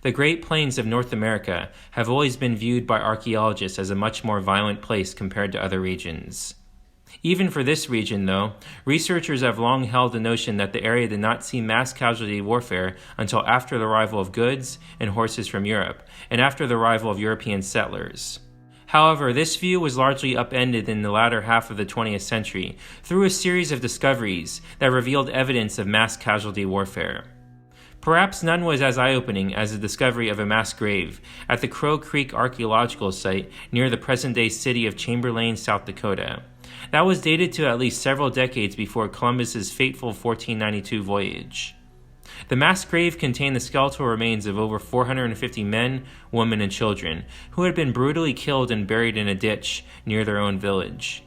The Great Plains of North America have always been viewed by archaeologists as a much more violent place compared to other regions. Even for this region, though, researchers have long held the notion that the area did not see mass casualty warfare until after the arrival of goods and horses from Europe, and after the arrival of European settlers. However, this view was largely upended in the latter half of the 20th century through a series of discoveries that revealed evidence of mass casualty warfare. Perhaps none was as eye-opening as the discovery of a mass grave at the Crow Creek Archaeological site near the present-day city of Chamberlain, South Dakota. That was dated to at least several decades before Columbus's fateful 1492 voyage. The mass grave contained the skeletal remains of over 450 men, women, and children who had been brutally killed and buried in a ditch near their own village.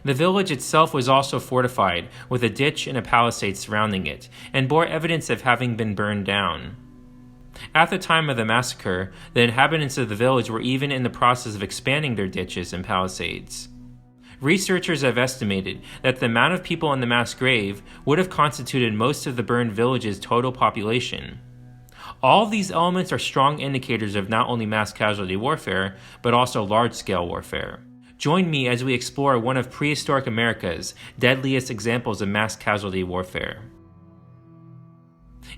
The village itself was also fortified, with a ditch and a palisade surrounding it, and bore evidence of having been burned down. At the time of the massacre, the inhabitants of the village were even in the process of expanding their ditches and palisades. Researchers have estimated that the amount of people in the mass grave would have constituted most of the burned village's total population. All these elements are strong indicators of not only mass casualty warfare, but also large-scale warfare. Join me as we explore one of prehistoric America's deadliest examples of mass casualty warfare.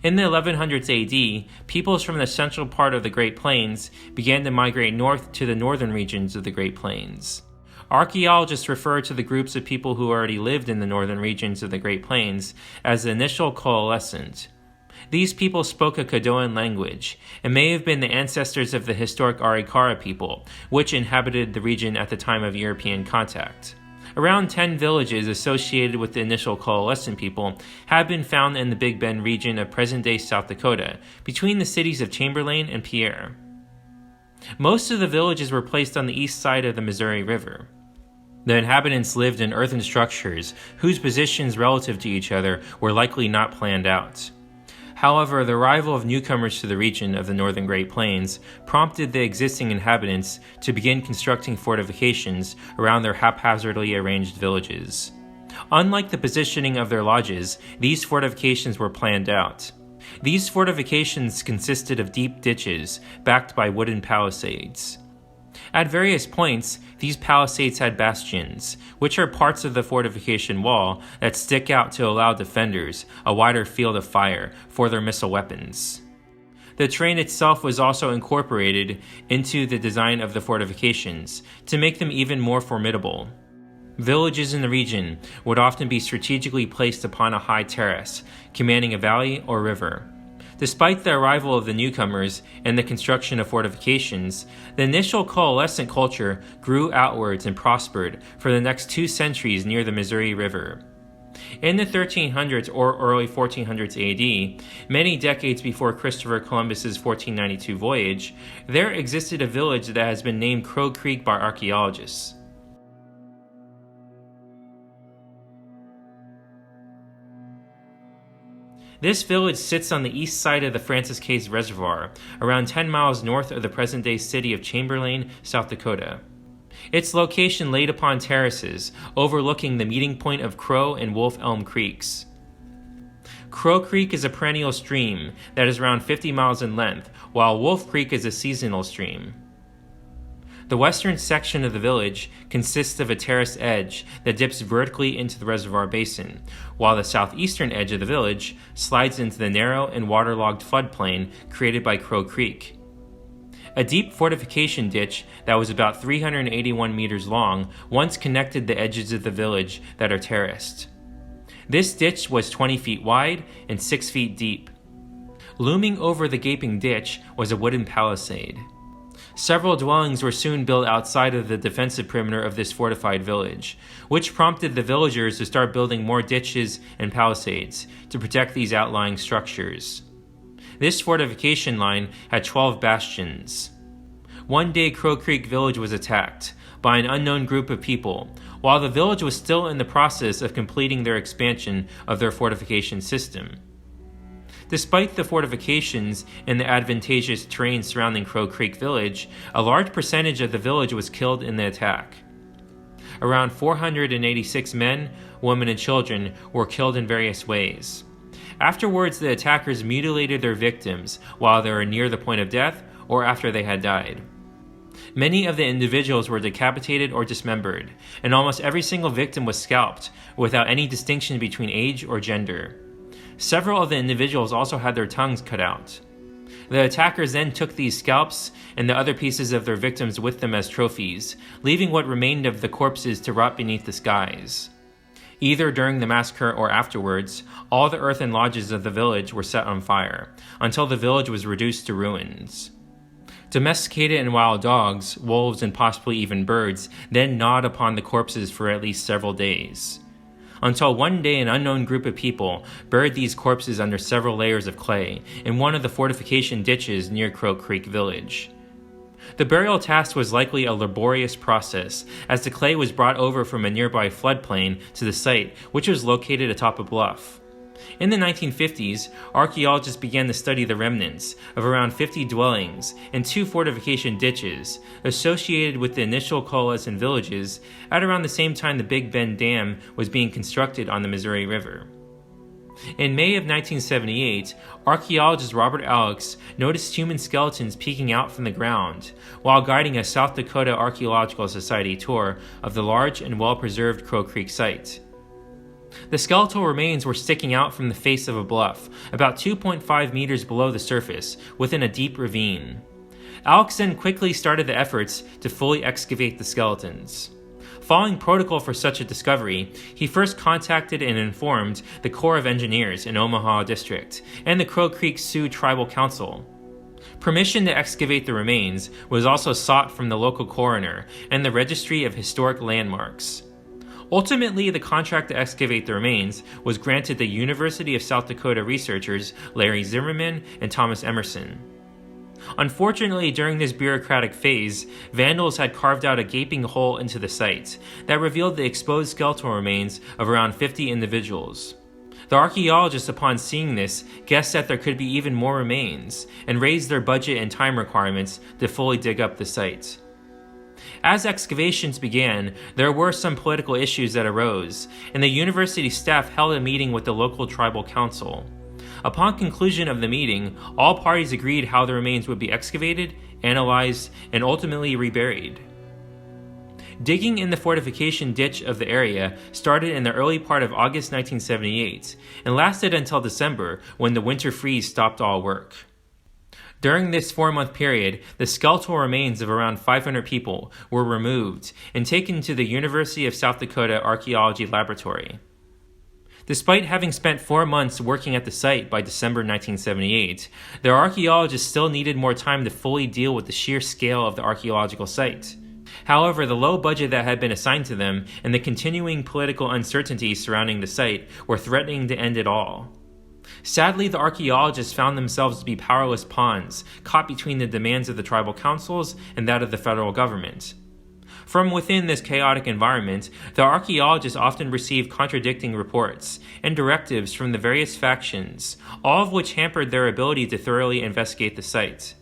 In the 1100s AD, peoples from the central part of the Great Plains began to migrate north to the northern regions of the Great Plains. Archaeologists refer to the groups of people who already lived in the northern regions of the Great Plains as the initial coalescent. These people spoke a Caddoan language, and may have been the ancestors of the historic Arikara people, which inhabited the region at the time of European contact. Around 10 villages associated with the initial coalescent people have been found in the Big Bend region of present-day South Dakota, between the cities of Chamberlain and Pierre. Most of the villages were placed on the east side of the Missouri River. The inhabitants lived in earthen structures whose positions relative to each other were likely not planned out. However, the arrival of newcomers to the region of the northern Great Plains prompted the existing inhabitants to begin constructing fortifications around their haphazardly arranged villages. Unlike the positioning of their lodges, these fortifications were planned out. These fortifications consisted of deep ditches backed by wooden palisades. At various points, these palisades had bastions, which are parts of the fortification wall that stick out to allow defenders a wider field of fire for their missile weapons. The terrain itself was also incorporated into the design of the fortifications to make them even more formidable. Villages in the region would often be strategically placed upon a high terrace, commanding a valley or river. Despite the arrival of the newcomers and the construction of fortifications, the initial coalescent culture grew outwards and prospered for the next 2 centuries near the Missouri River. In the 1300s or early 1400s AD, many decades before Christopher Columbus's 1492 voyage, there existed a village that has been named Crow Creek by archaeologists. This village sits on the east side of the Francis Case Reservoir, around 10 miles north of the present-day city of Chamberlain, South Dakota. Its location laid upon terraces, overlooking the meeting point of Crow and Wolf Elm Creeks. Crow Creek is a perennial stream that is around 50 miles in length, while Wolf Creek is a seasonal stream. The western section of the village consists of a terrace edge that dips vertically into the reservoir basin, while the southeastern edge of the village slides into the narrow and waterlogged floodplain created by Crow Creek. A deep fortification ditch that was about 381 meters long once connected the edges of the village that are terraced. This ditch was 20 feet wide and 6 feet deep. Looming over the gaping ditch was a wooden palisade. Several dwellings were soon built outside of the defensive perimeter of this fortified village, which prompted the villagers to start building more ditches and palisades to protect these outlying structures. This fortification line had 12 bastions. One day, Crow Creek Village was attacked by an unknown group of people, while the village was still in the process of completing their expansion of their fortification system. Despite the fortifications and the advantageous terrain surrounding Crow Creek Village, a large percentage of the village was killed in the attack. Around 486 men, women, and children were killed in various ways. Afterwards, the attackers mutilated their victims while they were near the point of death or after they had died. Many of the individuals were decapitated or dismembered, and almost every single victim was scalped without any distinction between age or gender. Several of the individuals also had their tongues cut out. The attackers then took these scalps and the other pieces of their victims with them as trophies, leaving what remained of the corpses to rot beneath the skies. Either during the massacre or afterwards, all the earthen lodges of the village were set on fire, until the village was reduced to ruins. Domesticated and wild dogs, wolves, and possibly even birds then gnawed upon the corpses for at least several days. Until one day an unknown group of people buried these corpses under several layers of clay in one of the fortification ditches near Crow Creek Village. The burial task was likely a laborious process, as the clay was brought over from a nearby floodplain to the site, which was located atop a bluff. In the 1950s, archaeologists began to study the remnants of around 50 dwellings and 2 fortification ditches associated with the initial coalescent villages at around the same time the Big Bend Dam was being constructed on the Missouri River. In May of 1978, archaeologist Robert Alex noticed human skeletons peeking out from the ground while guiding a South Dakota Archaeological Society tour of the large and well-preserved Crow Creek site. The skeletal remains were sticking out from the face of a bluff, about 2.5 meters below the surface, within a deep ravine. Alex then quickly started the efforts to fully excavate the skeletons. Following protocol for such a discovery, he first contacted and informed the Corps of Engineers in Omaha District and the Crow Creek Sioux Tribal Council. Permission to excavate the remains was also sought from the local coroner and the Registry of Historic Landmarks. Ultimately, the contract to excavate the remains was granted to University of South Dakota researchers Larry Zimmerman and Thomas Emerson. Unfortunately, during this bureaucratic phase, vandals had carved out a gaping hole into the site that revealed the exposed skeletal remains of around 50 individuals. The archaeologists, upon seeing this, guessed that there could be even more remains and raised their budget and time requirements to fully dig up the site. As excavations began, there were some political issues that arose, and the university staff held a meeting with the local tribal council. Upon conclusion of the meeting, all parties agreed how the remains would be excavated, analyzed, and ultimately reburied. Digging in the fortification ditch of the area started in the early part of August 1978 and lasted until December, when the winter freeze stopped all work. During this 4-month period, the skeletal remains of around 500 people were removed and taken to the University of South Dakota Archaeology Laboratory. Despite having spent 4 months working at the site by December 1978, the archaeologists still needed more time to fully deal with the sheer scale of the archaeological site. However, the low budget that had been assigned to them and the continuing political uncertainty surrounding the site were threatening to end it all. Sadly, the archaeologists found themselves to be powerless pawns, caught between the demands of the tribal councils and that of the federal government. From within this chaotic environment, the archaeologists often received contradicting reports and directives from the various factions, all of which hampered their ability to thoroughly investigate the site.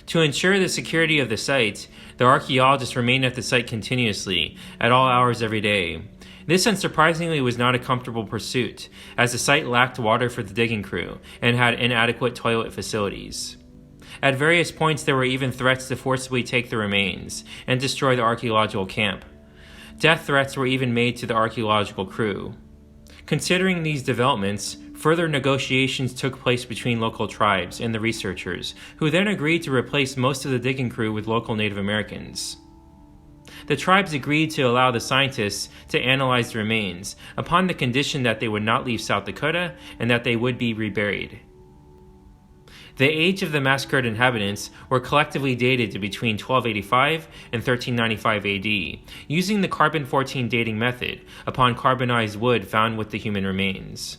To ensure the security of the site, the archaeologists remained at the site continuously, at all hours every day. This, unsurprisingly, was not a comfortable pursuit, as the site lacked water for the digging crew and had inadequate toilet facilities. At various points, there were even threats to forcibly take the remains and destroy the archaeological camp. Death threats were even made to the archaeological crew. Considering these developments, further negotiations took place between local tribes and the researchers, who then agreed to replace most of the digging crew with local Native Americans. The tribes agreed to allow the scientists to analyze the remains, upon the condition that they would not leave South Dakota and that they would be reburied. The age of the massacred inhabitants were collectively dated to between 1285 and 1395 AD, using the carbon-14 dating method upon carbonized wood found with the human remains.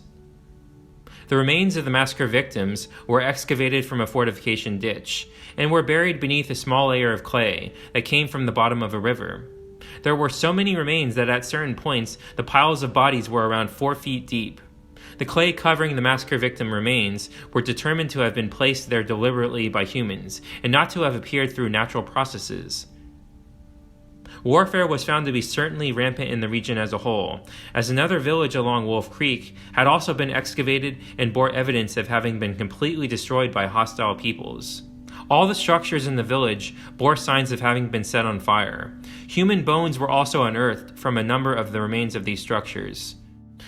The remains of the massacre victims were excavated from a fortification ditch and were buried beneath a small layer of clay that came from the bottom of a river. There were so many remains that at certain points the piles of bodies were around 4 feet deep. The clay covering the massacre victim remains were determined to have been placed there deliberately by humans and not to have appeared through natural processes. Warfare was found to be certainly rampant in the region as a whole, as another village along Wolf Creek had also been excavated and bore evidence of having been completely destroyed by hostile peoples. All the structures in the village bore signs of having been set on fire. Human bones were also unearthed from a number of the remains of these structures.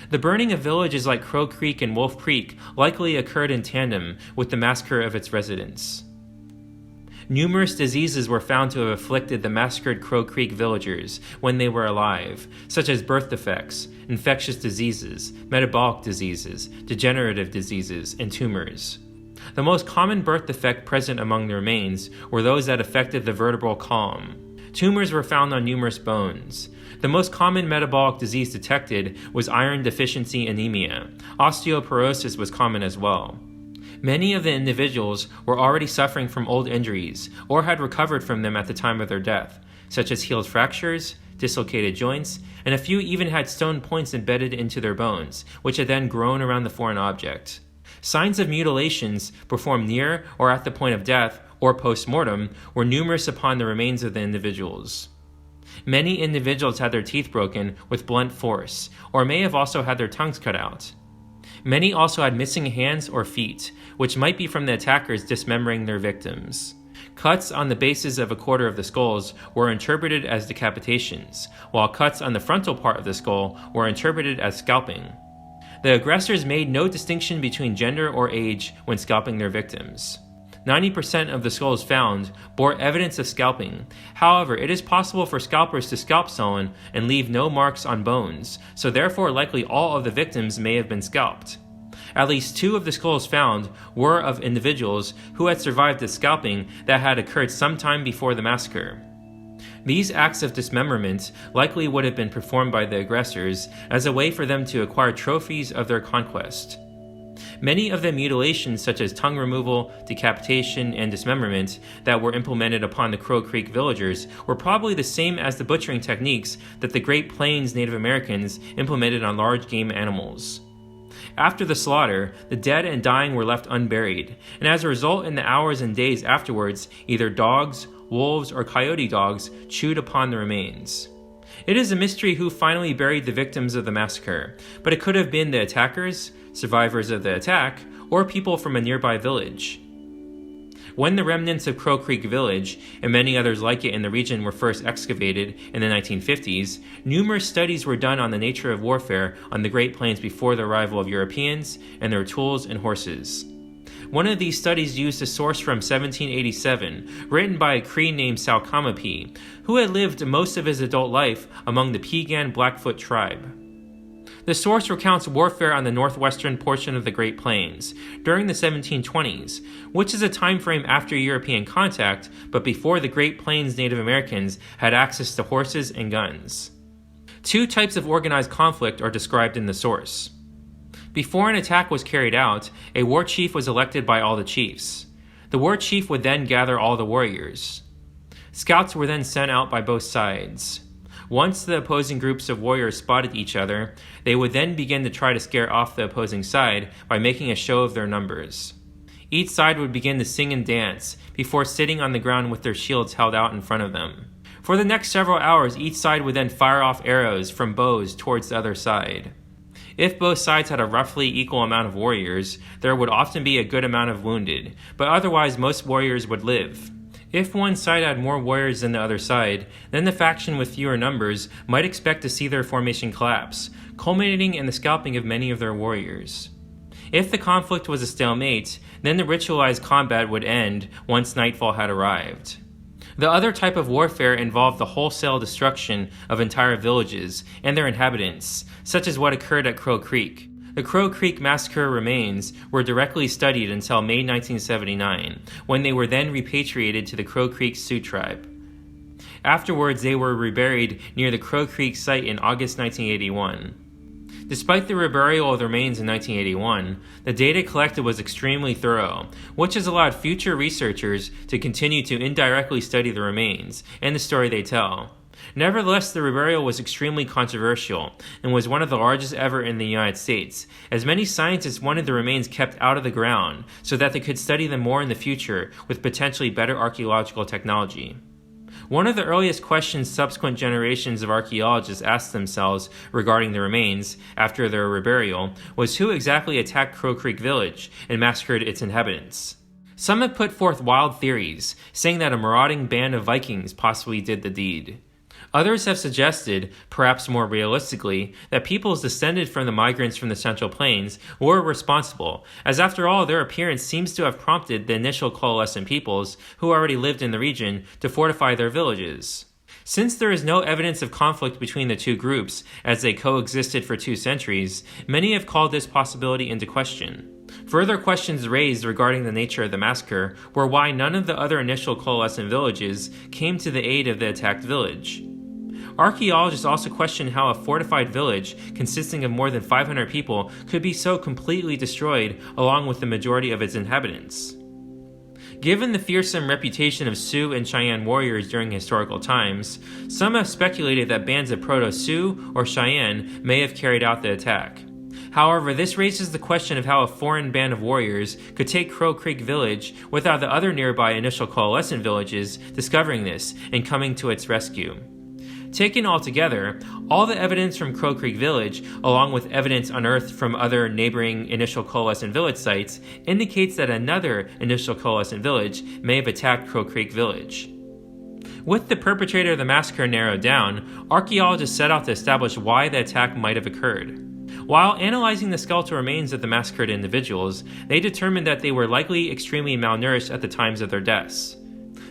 The burning of villages like Crow Creek and Wolf Creek likely occurred in tandem with the massacre of its residents. Numerous diseases were found to have afflicted the massacred Crow Creek villagers when they were alive, such as birth defects, infectious diseases, metabolic diseases, degenerative diseases, and tumors. The most common birth defect present among the remains were those that affected the vertebral column. Tumors were found on numerous bones. The most common metabolic disease detected was iron deficiency anemia. Osteoporosis was common as well. Many of the individuals were already suffering from old injuries or had recovered from them at the time of their death, such as healed fractures, dislocated joints, and a few even had stone points embedded into their bones, which had then grown around the foreign object. Signs of mutilations performed near or at the point of death or post-mortem were numerous upon the remains of the individuals. Many individuals had their teeth broken with blunt force, or may have also had their tongues cut out. Many also had missing hands or feet, which might be from the attackers dismembering their victims. Cuts on the bases of a quarter of the skulls were interpreted as decapitations, while cuts on the frontal part of the skull were interpreted as scalping. The aggressors made no distinction between gender or age when scalping their victims. 90% of the skulls found bore evidence of scalping. However, it is possible for scalpers to scalp someone and leave no marks on bones, so therefore likely all of the victims may have been scalped. At least 2 of the skulls found were of individuals who had survived the scalping that had occurred sometime before the massacre. These acts of dismemberment likely would have been performed by the aggressors as a way for them to acquire trophies of their conquest. Many of the mutilations, such as tongue removal, decapitation, and dismemberment, that were implemented upon the Crow Creek villagers were probably the same as the butchering techniques that the Great Plains Native Americans implemented on large game animals. After the slaughter, the dead and dying were left unburied, and as a result, in the hours and days afterwards, either dogs, wolves, or coyote dogs chewed upon the remains. It is a mystery who finally buried the victims of the massacre, but it could have been the attackers, survivors of the attack, or people from a nearby village. When the remnants of Crow Creek Village, and many others like it in the region, were first excavated in the 1950s, numerous studies were done on the nature of warfare on the Great Plains before the arrival of Europeans and their tools and horses. One of these studies used a source from 1787, written by a Cree named Salkamapi, who had lived most of his adult life among the Piegan Blackfoot tribe. The source recounts warfare on the northwestern portion of the Great Plains during the 1720s, which is a time frame after European contact, but before the Great Plains Native Americans had access to horses and guns. 2 types of organized conflict are described in the source. Before an attack was carried out, a war chief was elected by all the chiefs. The war chief would then gather all the warriors. Scouts were then sent out by both sides. Once the opposing groups of warriors spotted each other, they would then begin to try to scare off the opposing side by making a show of their numbers. Each side would begin to sing and dance before sitting on the ground with their shields held out in front of them. For the next several hours, each side would then fire off arrows from bows towards the other side. If both sides had a roughly equal amount of warriors, there would often be a good amount of wounded, but otherwise most warriors would live. If one side had more warriors than the other side, then the faction with fewer numbers might expect to see their formation collapse, culminating in the scalping of many of their warriors. If the conflict was a stalemate, then the ritualized combat would end once nightfall had arrived. The other type of warfare involved the wholesale destruction of entire villages and their inhabitants, such as what occurred at Crow Creek. The Crow Creek Massacre remains were directly studied until May 1979, when they were then repatriated to the Crow Creek Sioux tribe. Afterwards, they were reburied near the Crow Creek site in August 1981. Despite the reburial of the remains in 1981, the data collected was extremely thorough, which has allowed future researchers to continue to indirectly study the remains and the story they tell. Nevertheless, the reburial was extremely controversial and was one of the largest ever in the United States, as many scientists wanted the remains kept out of the ground so that they could study them more in the future with potentially better archaeological technology. One of the earliest questions subsequent generations of archaeologists asked themselves regarding the remains after their reburial was who exactly attacked Crow Creek Village and massacred its inhabitants. Some have put forth wild theories, saying that a marauding band of Vikings possibly did the deed. Others have suggested, perhaps more realistically, that peoples descended from the migrants from the Central Plains were responsible, as after all their appearance seems to have prompted the initial coalescent peoples, who already lived in the region, to fortify their villages. Since there is no evidence of conflict between the two groups, as they coexisted for 2 centuries, many have called this possibility into question. Further questions raised regarding the nature of the massacre were why none of the other initial coalescent villages came to the aid of the attacked village. Archaeologists also question how a fortified village, consisting of more than 500 people, could be so completely destroyed along with the majority of its inhabitants. Given the fearsome reputation of Sioux and Cheyenne warriors during historical times, some have speculated that bands of Proto-Sioux or Cheyenne may have carried out the attack. However, this raises the question of how a foreign band of warriors could take Crow Creek Village without the other nearby initial coalescent villages discovering this and coming to its rescue. Taken all together, all the evidence from Crow Creek Village, along with evidence unearthed from other neighboring initial coalescent village sites, indicates that another initial coalescent village may have attacked Crow Creek Village. With the perpetrator of the massacre narrowed down, archaeologists set out to establish why the attack might have occurred. While analyzing the skeletal remains of the massacred individuals, they determined that they were likely extremely malnourished at the times of their deaths.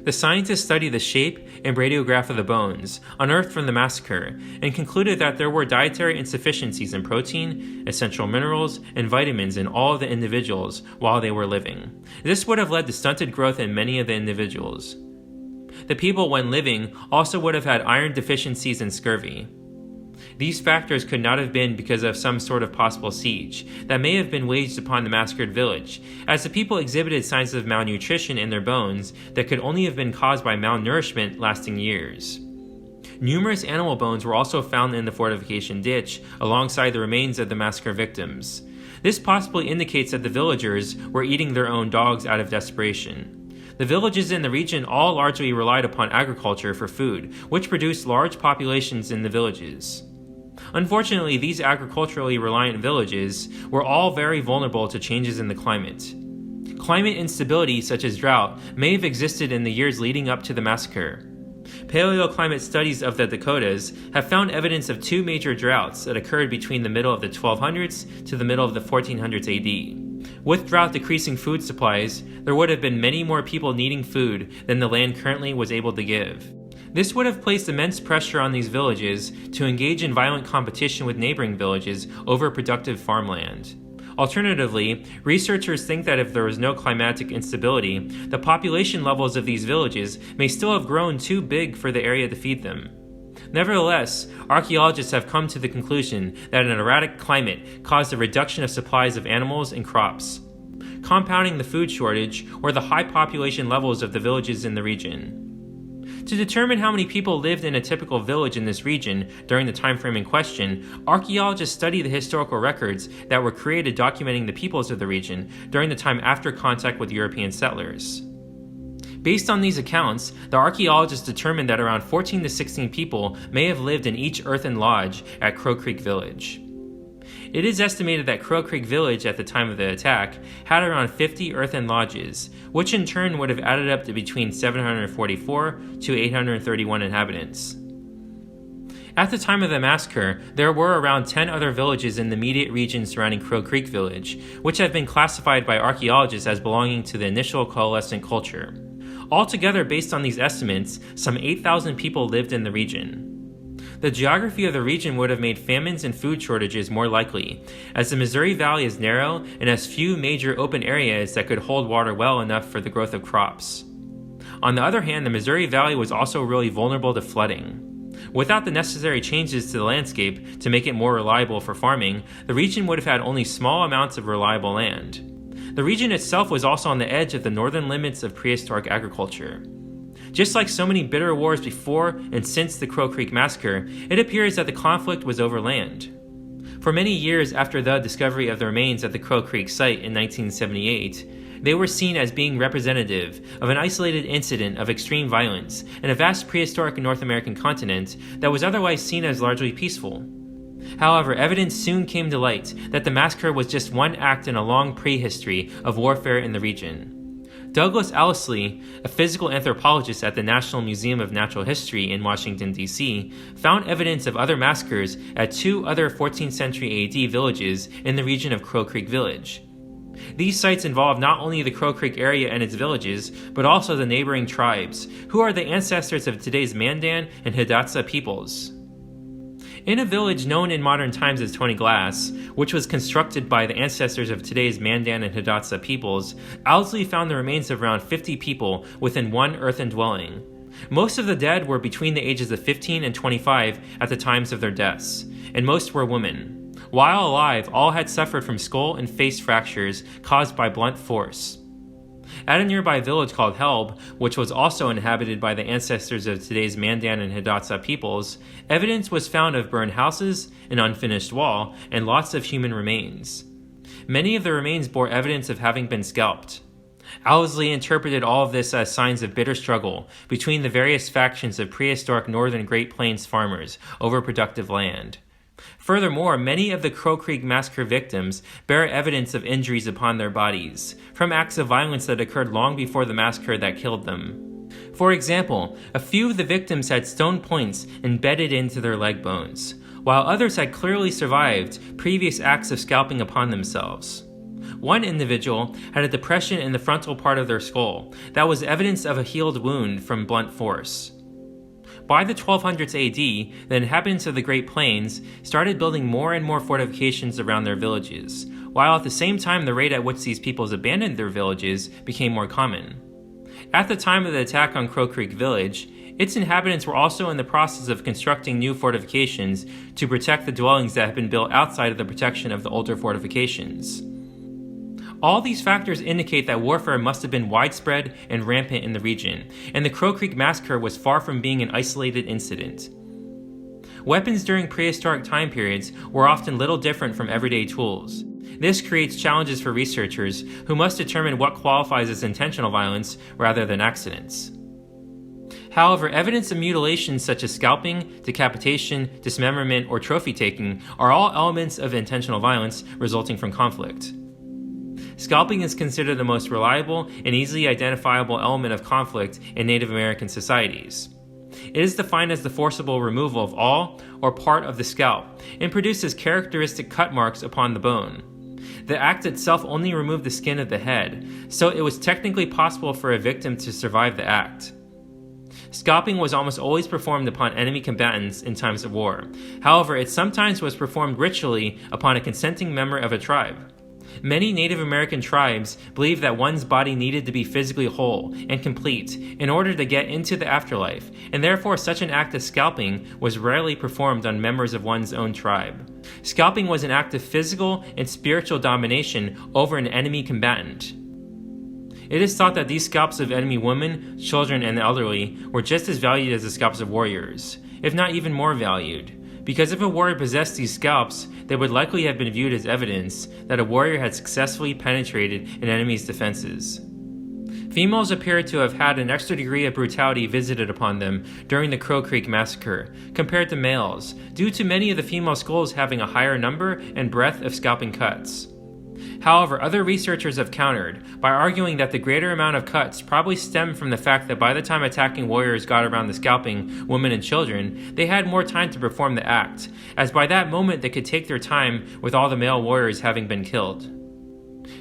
The scientists studied the shape and radiograph of the bones unearthed from the massacre and concluded that there were dietary insufficiencies in protein, essential minerals, and vitamins in all of the individuals while they were living. This would have led to stunted growth in many of the individuals. The people, when living, also would have had iron deficiencies and scurvy. These factors could not have been because of some sort of possible siege that may have been waged upon the massacred village, as the people exhibited signs of malnutrition in their bones that could only have been caused by malnourishment lasting years. Numerous animal bones were also found in the fortification ditch alongside the remains of the massacre victims. This possibly indicates that the villagers were eating their own dogs out of desperation. The villages in the region all largely relied upon agriculture for food, which produced large populations in the villages. Unfortunately, these agriculturally reliant villages were all very vulnerable to changes in the climate. Climate instability, such as drought, may have existed in the years leading up to the massacre. Paleoclimate studies of the Dakotas have found evidence of 2 major droughts that occurred between the middle of the 1200s to the middle of the 1400s AD. With drought decreasing food supplies, there would have been many more people needing food than the land currently was able to give. This would have placed immense pressure on these villages to engage in violent competition with neighboring villages over productive farmland. Alternatively, researchers think that if there was no climatic instability, the population levels of these villages may still have grown too big for the area to feed them. Nevertheless, archaeologists have come to the conclusion that an erratic climate caused a reduction of supplies of animals and crops, compounding the food shortage or the high population levels of the villages in the region. To determine how many people lived in a typical village in this region during the time frame in question, archaeologists study the historical records that were created documenting the peoples of the region during the time after contact with European settlers. Based on these accounts, the archaeologists determined that around 14 to 16 people may have lived in each earthen lodge at Crow Creek Village. It is estimated that Crow Creek Village at the time of the attack had around 50 earthen lodges, which in turn would have added up to between 744 to 831 inhabitants. At the time of the massacre, there were around 10 other villages in the immediate region surrounding Crow Creek Village, which have been classified by archaeologists as belonging to the initial coalescent culture. Altogether, based on these estimates, some 8,000 people lived in the region. The geography of the region would have made famines and food shortages more likely, as the Missouri Valley is narrow and has few major open areas that could hold water well enough for the growth of crops. On the other hand, the Missouri Valley was also really vulnerable to flooding. Without the necessary changes to the landscape to make it more reliable for farming, the region would have had only small amounts of reliable land. The region itself was also on the edge of the northern limits of prehistoric agriculture. Just like so many bitter wars before and since the Crow Creek Massacre, it appears that the conflict was over land. For many years after the discovery of the remains at the Crow Creek site in 1978, They were seen as being representative of an isolated incident of extreme violence in a vast prehistoric North American continent that was otherwise seen as largely peaceful. However, evidence soon came to light that the massacre was just one act in a long prehistory of warfare in the region. Douglas Owsley, a physical anthropologist at the National Museum of Natural History in Washington, D.C., found evidence of other massacres at 2 other 14th century AD villages in the region of Crow Creek Village. These sites involve not only the Crow Creek area and its villages, but also the neighboring tribes, who are the ancestors of today's Mandan and Hidatsa peoples. In a village known in modern times as 20 Glass, which was constructed by the ancestors of today's Mandan and Hidatsa peoples, Owsley found the remains of around 50 people within one earthen dwelling. Most of the dead were between the ages of 15 and 25 at the times of their deaths, and most were women. While alive, all had suffered from skull and face fractures caused by blunt force. At a nearby village called Helb, which was also inhabited by the ancestors of today's Mandan and Hidatsa peoples, evidence was found of burned houses, an unfinished wall, and lots of human remains. Many of the remains bore evidence of having been scalped. Owsley interpreted all of this as signs of bitter struggle between the various factions of prehistoric northern Great Plains farmers over productive land. Furthermore, many of the Crow Creek Massacre victims bear evidence of injuries upon their bodies, from acts of violence that occurred long before the massacre that killed them. For example, a few of the victims had stone points embedded into their leg bones, while others had clearly survived previous acts of scalping upon themselves. One individual had a depression in the frontal part of their skull that was evidence of a healed wound from blunt force. By the 1200s AD, the inhabitants of the Great Plains started building more and more fortifications around their villages, while at the same time the rate at which these peoples abandoned their villages became more common. At the time of the attack on Crow Creek Village, its inhabitants were also in the process of constructing new fortifications to protect the dwellings that had been built outside of the protection of the older fortifications. All these factors indicate that warfare must have been widespread and rampant in the region, and the Crow Creek Massacre was far from being an isolated incident. Weapons during prehistoric time periods were often little different from everyday tools. This creates challenges for researchers who must determine what qualifies as intentional violence rather than accidents. However, evidence of mutilation such as scalping, decapitation, dismemberment, or trophy taking are all elements of intentional violence resulting from conflict. Scalping is considered the most reliable and easily identifiable element of conflict in Native American societies. It is defined as the forcible removal of all or part of the scalp and produces characteristic cut marks upon the bone. The act itself only removed the skin of the head, so it was technically possible for a victim to survive the act. Scalping was almost always performed upon enemy combatants in times of war. However, it sometimes was performed ritually upon a consenting member of a tribe. Many Native American tribes believed that one's body needed to be physically whole and complete in order to get into the afterlife, and therefore such an act as scalping was rarely performed on members of one's own tribe. Scalping was an act of physical and spiritual domination over an enemy combatant. It is thought that these scalps of enemy women, children, and the elderly were just as valued as the scalps of warriors, if not even more valued. Because if a warrior possessed these scalps, they would likely have been viewed as evidence that a warrior had successfully penetrated an enemy's defenses. Females appear to have had an extra degree of brutality visited upon them during the Crow Creek Massacre, compared to males, due to many of the female skulls having a higher number and breadth of scalping cuts. However, other researchers have countered by arguing that the greater amount of cuts probably stem from the fact that by the time attacking warriors got around the scalping women and children, they had more time to perform the act, as by that moment they could take their time with all the male warriors having been killed.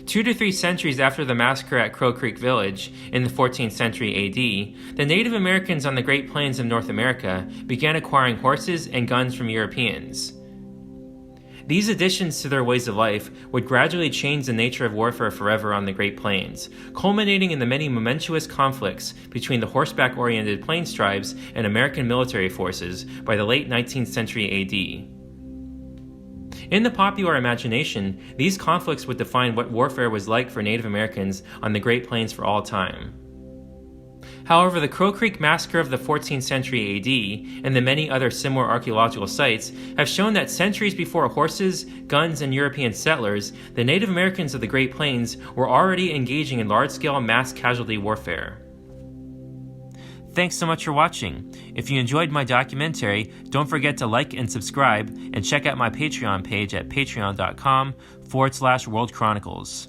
2 to 3 centuries after the massacre at Crow Creek Village in the 14th century AD, the Native Americans on the Great Plains of North America began acquiring horses and guns from Europeans. These additions to their ways of life would gradually change the nature of warfare forever on the Great Plains, culminating in the many momentous conflicts between the horseback-oriented Plains tribes and American military forces by the late 19th century AD. In the popular imagination, these conflicts would define what warfare was like for Native Americans on the Great Plains for all time. However, the Crow Creek Massacre of the 14th century AD and the many other similar archaeological sites have shown that centuries before horses, guns, and European settlers, the Native Americans of the Great Plains were already engaging in large-scale mass casualty warfare. Thanks so much for watching. If you enjoyed my documentary, don't forget to like and subscribe, and check out my Patreon page at patreon.com/World Chronicles.